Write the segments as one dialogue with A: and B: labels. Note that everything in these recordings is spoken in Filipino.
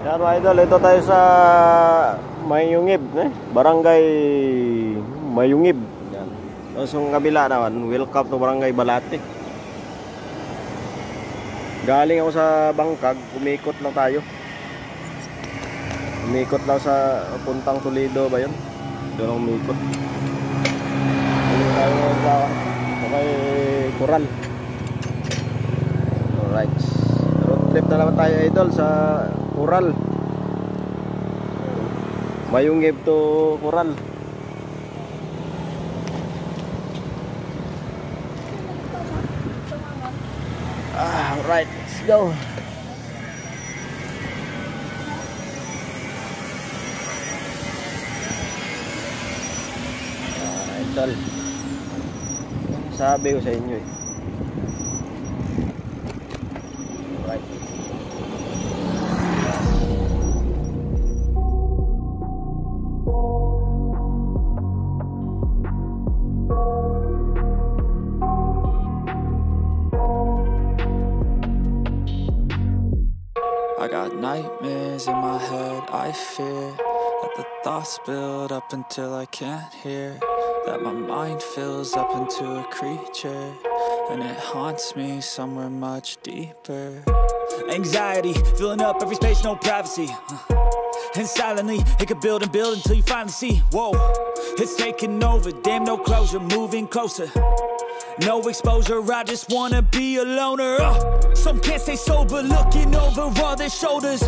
A: Yan mga idol, ito tayo sa Mayungib, Barangay Mayungib. Yan. Tapos yung kabila naman, welcome to Barangay Balati. Galing ako sa Bangkag, umikot lang tayo. Umikot lang sa puntang Toledo ba yun? Doon ang umikot. Doon tayo sa kay Coral. Alright. Road trip na naman tayo idol sa Coral. Mayungib to Coral. Alright, let's go. Idol, sabi ko sa inyo eh. Alright.
B: I got nightmares in my head, I fear that the thoughts build up until I can't hear, that my mind fills up into a creature, and it haunts me somewhere much deeper.
C: Anxiety, filling up every space, no privacy. And silently, it could build and build until you finally see, whoa, it's taking over, damn no closure, moving closer. No exposure, I just wanna be a loner. Some can't stay sober, looking over all their shoulders,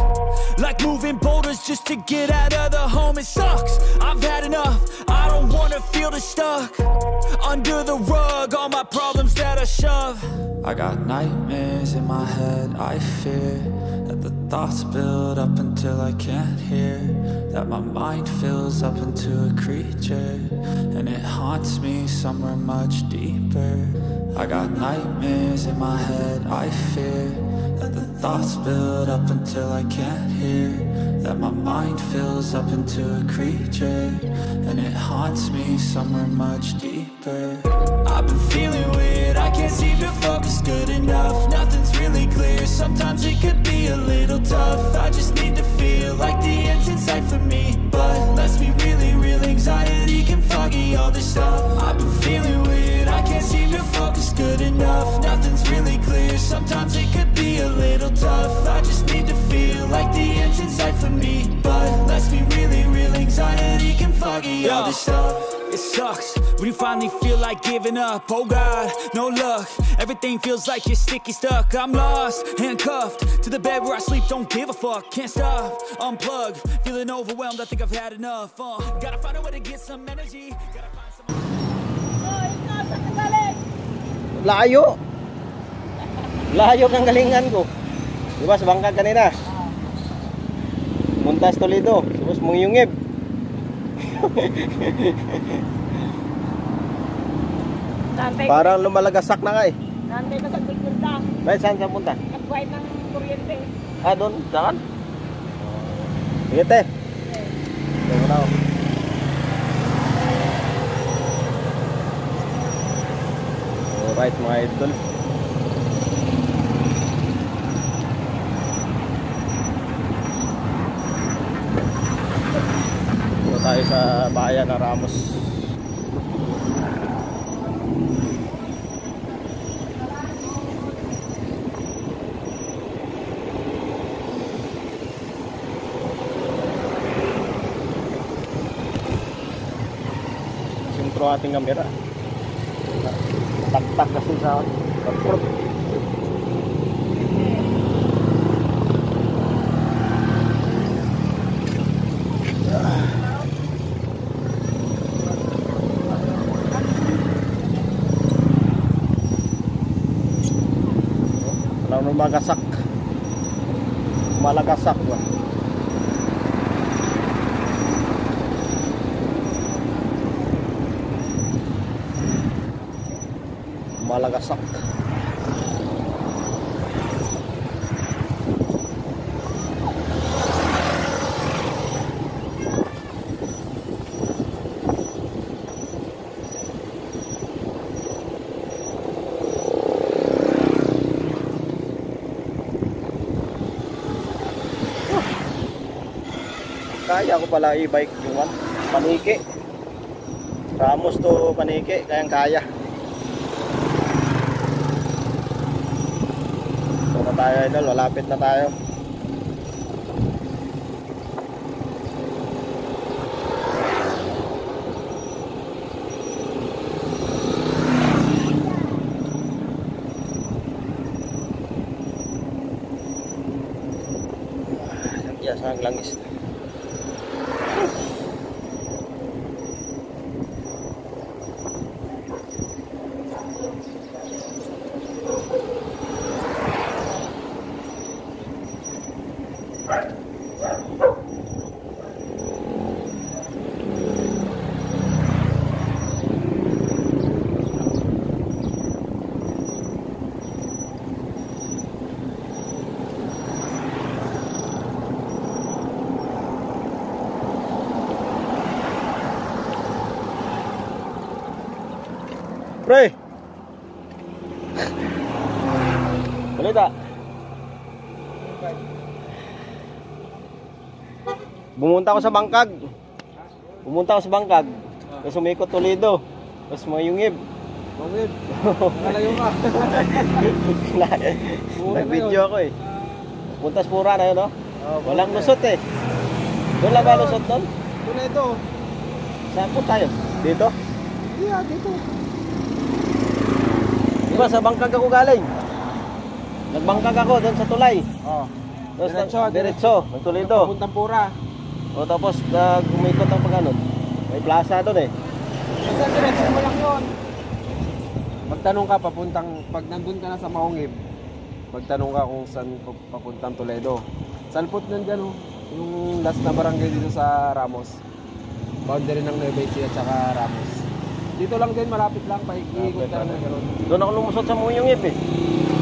C: like moving boulders just to get out of the home. It sucks, I've had enough, I don't wanna feel the stuck under the rug, all my problems that I shove.
B: I got nightmares in my head, I fear that the thoughts build up until I can't hear, that my mind fills up into a creature, and it haunts me somewhere much deeper. I got nightmares in my head, I fear that the thoughts build up until I can't hear, that my mind fills up into a creature, and it haunts me somewhere much deeper.
C: I've been feeling weird, I can't seem to focus good enough. Nothing's really clear, sometimes it could be a little tough. I just need to feel like the end's in sight for me, but let's be really real, anxiety can foggy all this stuff. I've been feeling weird, I can't seem to focus good enough. Nothing's really clear, sometimes it could be a little tough. I just need to feel like the end's in sight for me, but let's be really real, anxiety can foggy all this stuff. It sucks when you finally feel like giving up. Oh God, no luck, everything feels like you're sticky stuck. I'm lost, handcuffed to the bed where I sleep, don't give a fuck. Can't stop, unplug, feeling overwhelmed, I think I've had enough. Gotta find a way to get some energy. Gotta find some...
A: Layo. Layo kang galingan ko. Diba sa Bangkag kanina? Muntas Toledo, tapos Mayungib. Parang lumalagasak na nga eh.
D: Nantay na sa punta.
A: Ba't saan sa punta?
D: Nagbuhay ng kuryente.
A: Ah, doon? Saan? Sige te. Ito mo na ako. Alright mga idol. Ito tayo sa bayan ng Ramos. Sintro ating kamera. Tak-tak kasi sa kapot. Alam mo magasak. Malagasak ba? Malagasak. kaya ko pala e-bike yung Paniki. Ramos to Paniki, kayang kaya. Ito na tayo idol, malapit na tayo. Ya, sangat langis. Pre. Balita. Bumunta ako sa Bangkag. Tapos umikot Toledo. Tapos mayungib.
E: Mangib. Nalayo ka.
A: Nag-video ako eh. Puntas pura na yun, no? Walang lusot eh. Doon lang ba lusot doon?
E: Doon na ito.
A: Saan po tayo? Dito?
E: Yeah, dito.
A: Diba sa Bangkag ako galing? Nagbangkag ako doon sa tulay.
E: Oh.
A: Tapos diretso, ng Toledo.
E: Papuntang Pura.
A: O tapos umikot ang pag-ano. May plaza doon eh.
E: Basta diretso mo lang yun. Magtanong ka pag nandun ka na sa Maungib, magtanong ka kung saan papuntang Toledo. Salpot nandyan oh. Yung last na barangay dito sa Ramos. Boundary ng Nueva Ecija at saka Ramos. Dito lang din, malapit lang, paikikot ka na gano'n.
A: Doon ako lumusot sa Muyungib eh.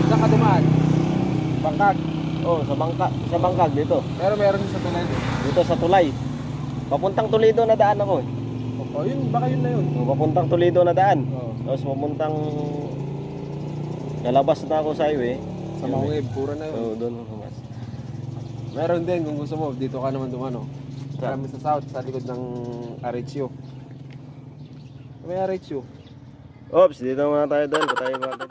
E: Saan ka dumaan? Bangkag.
A: Oh, sa Bangkag dito.
E: Pero meron din sa Toledo.
A: Dito sa tulay. Papuntang Toledo na daan ako eh.
E: Oh, yun, baka yun na yun.
A: O, papuntang Toledo na daan.
E: Oh.
A: Tapos papuntang lalabas na ako sa highway.
E: Sa Maungib, Pura na yun.
A: Oo, doon ako mas.
E: Meron din kung gusto mo, dito ka naman dumano. Marami sa south, sa likod ng Arezzo. May Arezzo.
A: Ops, dito muna tayo doon. Patayin natin.